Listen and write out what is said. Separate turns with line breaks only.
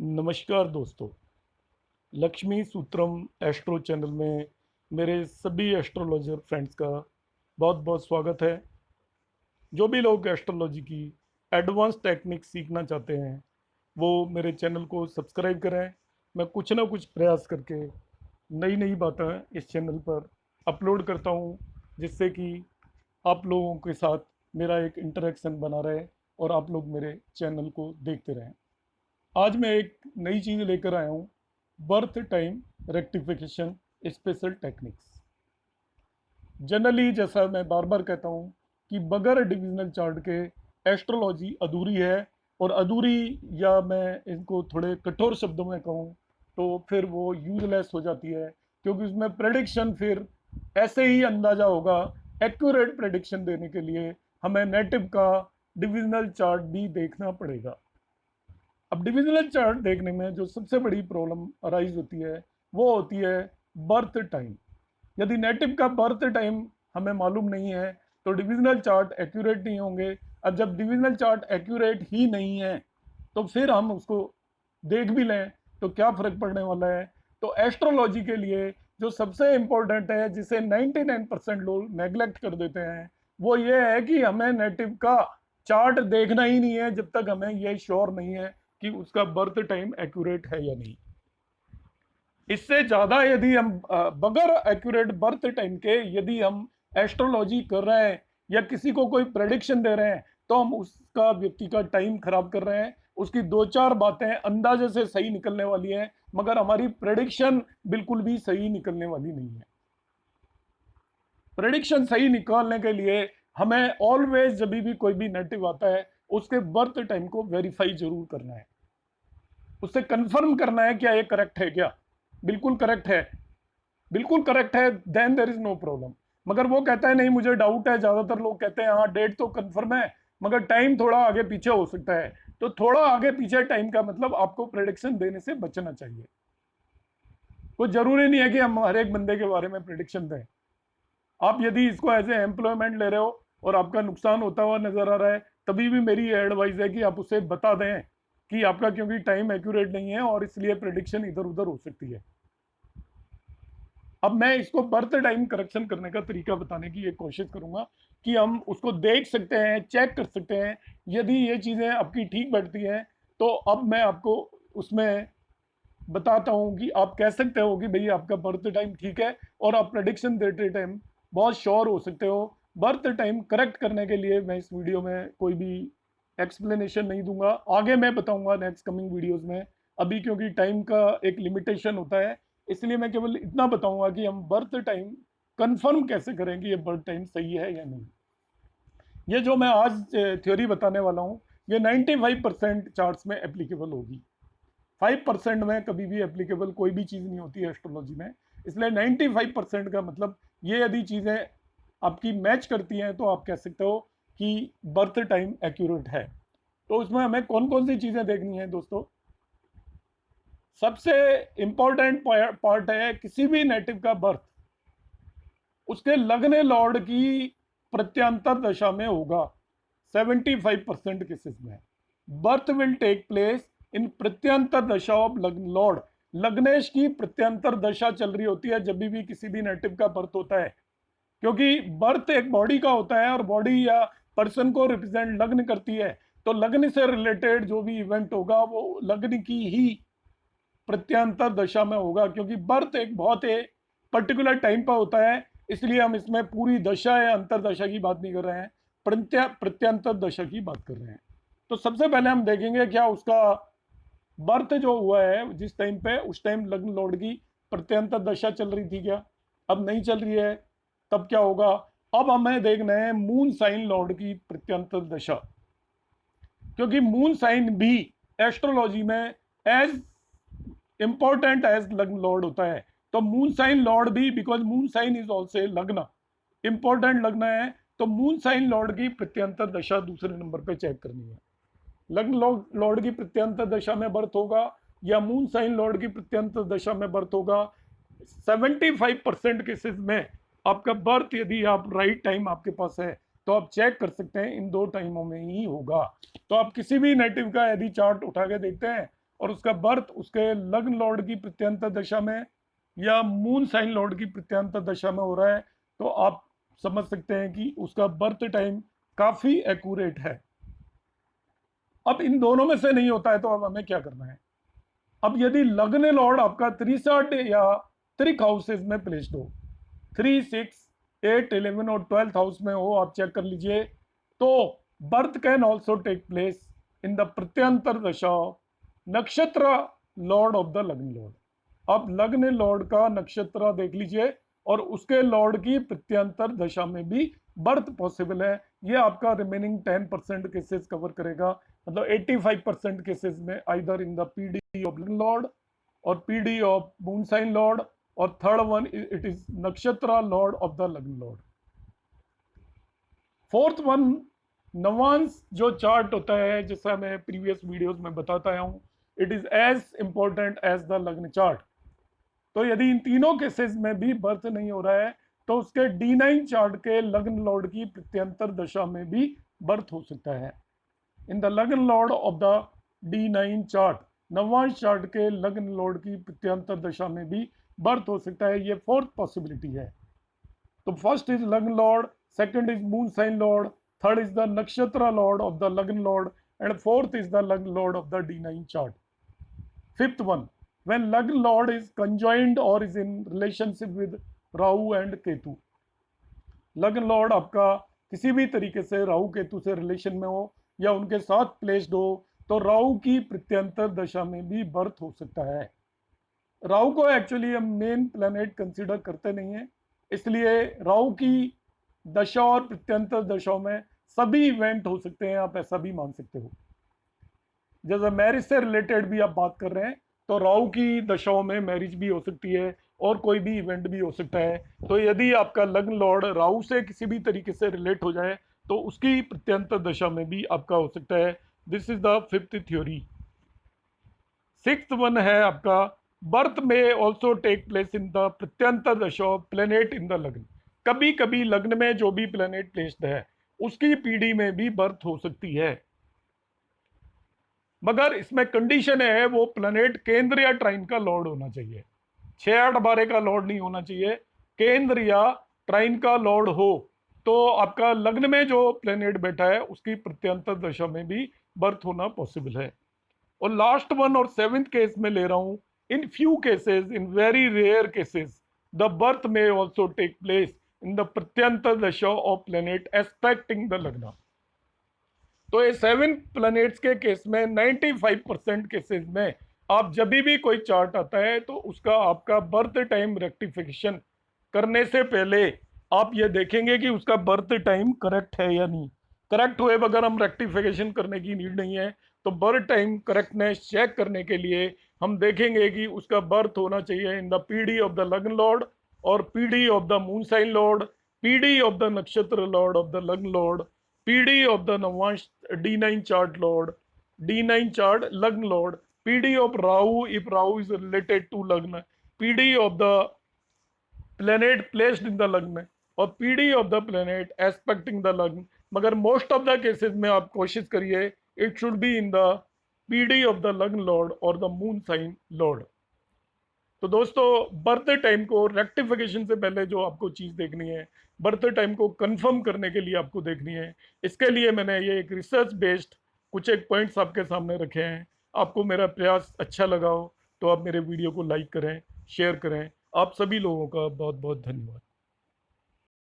नमस्कार दोस्तों। Lakshmi सूत्रम astro channel में मेरे सभी एस्ट्रोलॉजर फ्रेंड्स का बहुत बहुत स्वागत है। जो भी लोग एस्ट्रोलॉजी की एडवांस टेक्निक सीखना चाहते हैं वो मेरे चैनल को सब्सक्राइब करें। मैं कुछ ना कुछ प्रयास करके नई नई बातें इस चैनल पर अपलोड करता हूँ, जिससे कि आप लोगों के साथ मेरा एक इंटरेक्शन बना रहे और आप लोग मेरे चैनल को देखते रहें। आज मैं एक नई चीज़ लेकर आया हूँ, birth time rectification special techniques. Generally जैसा मैं बार बार कहता हूँ कि बगैर डिविजनल चार्ट के एस्ट्रोलॉजी अधूरी है, और अधूरी या मैं इनको थोड़े कठोर शब्दों में कहूँ तो फिर वो यूजलेस हो जाती है, क्योंकि उसमें प्रेडिक्शन फिर ऐसे ही अंदाजा होगा। एक्यूरेट प्रेडिक्शन देने के लिए हमें नेटिव का डिविजनल चार्ट भी देखना पड़ेगा। अब डिविजनल चार्ट देखने में जो सबसे बड़ी प्रॉब्लम अराइज होती है वो होती है बर्थ टाइम। यदि नेटिव का बर्थ टाइम हमें मालूम नहीं है तो डिविजनल चार्ट एक्यूरेट नहीं होंगे। अब जब डिविजनल चार्ट एक्यूरेट ही नहीं है तो फिर हम उसको देख भी लें तो क्या फर्क पड़ने वाला है। तो एस्ट्रोलॉजी के लिए जो सबसे इम्पोर्टेंट है, जिसे 99% लोग नेग्लेक्ट कर देते हैं, वो ये है कि हमें नेटिव का चार्ट देखना ही नहीं है जब तक हमें ये श्योर नहीं है कि उसका बर्थ टाइम एक्यूरेट है या नहीं। इससे ज्यादा यदि हम बगैर एक्यूरेट बर्थ टाइम के यदि हम एस्ट्रोलॉजी कर रहे हैं या किसी को कोई प्रेडिक्शन दे रहे हैं तो हम उसका व्यक्ति का टाइम खराब कर रहे हैं। उसकी दो चार बातें अंदाजे से सही निकलने वाली हैं, मगर हमारी प्रेडिक्शन बिल्कुल भी सही निकलने वाली नहीं है। प्रेडिक्शन सही निकालने के लिए हमें ऑलवेज जब भी कोई भी नेटिव आता है उसके बर्थ टाइम को वेरीफाई जरूर करना है, उससे कंफर्म करना है क्या ये करेक्ट है क्या। बिल्कुल करेक्ट है, बिल्कुल करेक्ट है, then there is no problem. मगर वो कहता है नहीं मुझे डाउट है, ज्यादातर लोग कहते हैं हाँ डेट तो कंफर्म है मगर टाइम थोड़ा आगे पीछे हो सकता है। तो थोड़ा आगे पीछे टाइम का मतलब आपको प्रेडिक्शन देने से बचना चाहिए। कोई जरूरी नहीं है कि हम हर एक बंदे के बारे में प्रेडिक्शन दें। आप यदि इसको एज ए एम्प्लॉयमेंट ले रहे हो और आपका नुकसान होता हुआ नजर आ रहा है, तभी भी मेरी एडवाइस है कि आप उसे बता दें कि आपका क्योंकि टाइम एक्यूरेट नहीं है और इसलिए प्रेडिक्शन इधर उधर हो सकती है। अब मैं इसको बर्थ टाइम करेक्शन करने का तरीका बताने की एक कोशिश करूंगा कि हम उसको देख सकते हैं, चेक कर सकते हैं। यदि ये चीज़ें आपकी ठीक बैठती हैं तो अब मैं आपको उसमें बताता हूं कि आप कह सकते हो कि भाई आपका बर्थ टाइम ठीक है, और आप प्रेडिक्शन देते टाइम बहुत श्योर हो सकते हो। बर्थ टाइम करेक्ट करने के लिए मैं इस वीडियो में कोई भी एक्सप्लेनेशन नहीं दूंगा, आगे मैं बताऊंगा नेक्स्ट कमिंग वीडियोस में। अभी क्योंकि टाइम का एक लिमिटेशन होता है, इसलिए मैं केवल इतना बताऊंगा कि हम बर्थ टाइम कंफर्म कैसे करेंगे ये बर्थ टाइम सही है या नहीं। ये जो मैं आज थ्योरी बताने वाला हूँ ये 95% चार्ट्स में एप्लीकेबल होगी। 5% में कभी भी एप्लीकेबल कोई भी चीज़ नहीं होती है एस्ट्रोलॉजी में। इसलिए 95% का मतलब ये यदि चीज़ें आपकी मैच करती हैं तो आप कह सकते हो कि बर्थ टाइम एक्यूरेट है। तो उसमें हमें कौन कौन सी चीज़ें देखनी है दोस्तों। सबसे इंपॉर्टेंट पार्ट है किसी भी नेटिव का बर्थ उसके लगने लॉर्ड की प्रत्यांतर दशा में होगा। 75% केसेस में birth will take place in pratyantar dasha of Lord. लग्नेश की प्रत्यांतर दशा चल रही होती है जब भी किसी भी नेटिव का बर्थ होता है, क्योंकि बर्थ एक बॉडी का होता है और बॉडी या पर्सन को रिप्रेजेंट लग्न करती है। तो लग्न से रिलेटेड जो भी इवेंट होगा वो लग्न की ही प्रत्यांतर दशा में होगा, क्योंकि बर्थ एक बहुत ही पर्टिकुलर टाइम पर होता है। इसलिए हम इसमें पूरी दशा या अंतर दशा की बात नहीं कर रहे हैं, प्रत्यांतर दशा की बात कर रहे हैं। तो सबसे पहले हम देखेंगे क्या उसका बर्थ जो हुआ है जिस टाइम पे, उस टाइम लग्न लॉर्ड की प्रत्यांतर दशा चल रही थी क्या, अब नहीं चल रही है, तब क्या होगा। अब हमें देखना है मून साइन लॉर्ड की प्रत्यांतर दशा, क्योंकि मून साइन भी एस्ट्रोलॉजी में as important as lagna lord होता है। तो मून साइन लॉर्ड भी, because moon sign is also lagna, important lagna है, तो मून साइन लॉर्ड की प्रत्यांतर दशा दूसरे नंबर पे चेक करनी है। लग्न लॉर्ड की प्रत्यांतर दशा में बर्थ होगा या मून साइन लॉर्ड की प्रत्यांतर दशा में बर्थ होगा। 75% केसेस में आपका बर्थ यदि आप राइट टाइम आपके पास है तो आप चेक कर सकते हैं इन दो टाइमों में ही होगा। तो आप किसी भी नेटिव का यदि चार्ट उठा के देखते हैं और उसका बर्थ उसके लग्न लॉर्ड की प्रत्यंतर दशा में या मून साइन लॉर्ड की प्रत्यंतर दशा में हो रहा है, तो आप समझ सकते हैं कि उसका बर्थ टाइम काफी एक्यूरेट है। अब इन दोनों में से नहीं होता है तो अब हमें क्या करना है? अब यदि लग्न लॉर्ड आपका 3rd या 3rd हाउसेज में प्लेस्ड हो, 3, 6, 8, 11 और 12th हाउस में हो, आप चेक कर लीजिए, तो birth can also take place in the pratyantar dasha nakshatra lord of the lagna lord. आप लग्न लॉर्ड का नक्षत्र देख लीजिए और उसके लॉर्ड की प्रत्यंतर दशा में भी बर्थ पॉसिबल है। ये आपका रिमेनिंग 10% केसेस कवर करेगा, मतलब 85% केसेस में either in the PD of lagna lord और PD of moon sign lord, और third one it is nakshatra lord of the lagna lord. Fourth one navamsha जो चार्ट होता है, जैसा मैं प्रीवियस वीडियोस में बताता हूं, it is as important as the lagna chart. तो यदि इन तीनों केसेस में भी बर्थ नहीं हो रहा है तो उसके D9 चार्ट के लग्न लॉर्ड की प्रत्यंतर दशा में भी बर्थ हो सकता है। In the lagna lord of the D9 chart, Navamsa chart के लग्न लॉर्ड की प्रत्यंतर दशा में भी बर्थ हो सकता है। ये फोर्थ पॉसिबिलिटी है। तो first is lagna lord, second is moon sign lord, third is the nakshatra lord of the lagna lord, and fourth is the lagna lord of the D9 chart. Fifth one, when lagna lord is conjoined or is in relationship with Rahu and Ketu. लग्न Lord आपका किसी भी तरीके से राहु केतु से relation में हो या उनके साथ प्लेस्ड हो, तो राहु की प्रत्यंतर दशा में भी बर्थ हो सकता है। राहु को एक्चुअली हम मेन प्लैनेट कंसीडर करते नहीं है, इसलिए राहु की दशा और प्रत्यंतर दशाओं में सभी इवेंट हो सकते हैं, आप ऐसा भी मान सकते हो। जैसे मैरिज से रिलेटेड भी आप बात कर रहे हैं, तो राहु की दशाओं में मैरिज भी हो सकती है और कोई भी इवेंट भी हो सकता है। तो यदि आपका लग्न लॉर्ड राहु से किसी भी तरीके से रिलेट हो जाए तो उसकी प्रत्यंतर दशा में भी आपका हो सकता है। This is the fifth theory. Sixth one है आपका, birth may also take place in the pratyantar dasha of planet in the लग्न। कभी कभी लग्न में जो भी प्लेनेट प्लेस्ड है उसकी पीढ़ी में भी बर्थ हो सकती है, मगर इसमें कंडीशन है वो प्लैनेट केंद्र या ट्राइन का लॉर्ड होना चाहिए। 6, 8, 12 का लॉर्ड नहीं होना चाहिए, केंद्र या ट्राइन का लॉर्ड हो तो आपका लग्न में जो प्लैनेट बैठा है उसकी प्रत्यंतर दशा में भी बर्थ होना पॉसिबल है। और लास्ट वन और 7th केस में ले रहा हूं, in few cases, in very rare cases, the birth may also take place in the pratyantar dasha of planet expecting the लग्न। तो ये 7 प्लैनेट्स के केस में 95% केसेस में आप जब भी कोई चार्ट आता है तो उसका आपका बर्थ टाइम रेक्टिफिकेशन करने से पहले आप ये देखेंगे कि उसका बर्थ टाइम करेक्ट है या नहीं। करेक्ट हुए बगैर हम रेक्टिफिकेशन करने की नीड नहीं है। तो बर्थ टाइम करेक्टनेस चेक करने के लिए हम देखेंगे कि उसका बर्थ होना चाहिए in the PD of the lagna lord और PD of the moon sign lord, PD of the nakshatra lord of the lagna lord, PD of the Navash D9 chart Lord, D9 chart Lagna Lord, PD of Rahu if Rahu is related to Lagna, PD of the planet placed in the Lagna और PD of the planet aspecting the Lagna। मगर most of the cases में आप कोशिश करिए it should be in the PD of the Lagna Lord or the Moon sign Lord। तो दोस्तों, birth time को rectification से पहले जो आपको चीज़ देखनी है, बर्थ टाइम को कंफर्म करने के लिए आपको देखनी है, इसके लिए मैंने ये एक रिसर्च बेस्ड कुछ एक पॉइंट्स आपके सामने रखे हैं। आपको मेरा प्रयास अच्छा लगा हो तो आप मेरे वीडियो को लाइक करें, शेयर करें। आप सभी लोगों का बहुत बहुत धन्यवाद।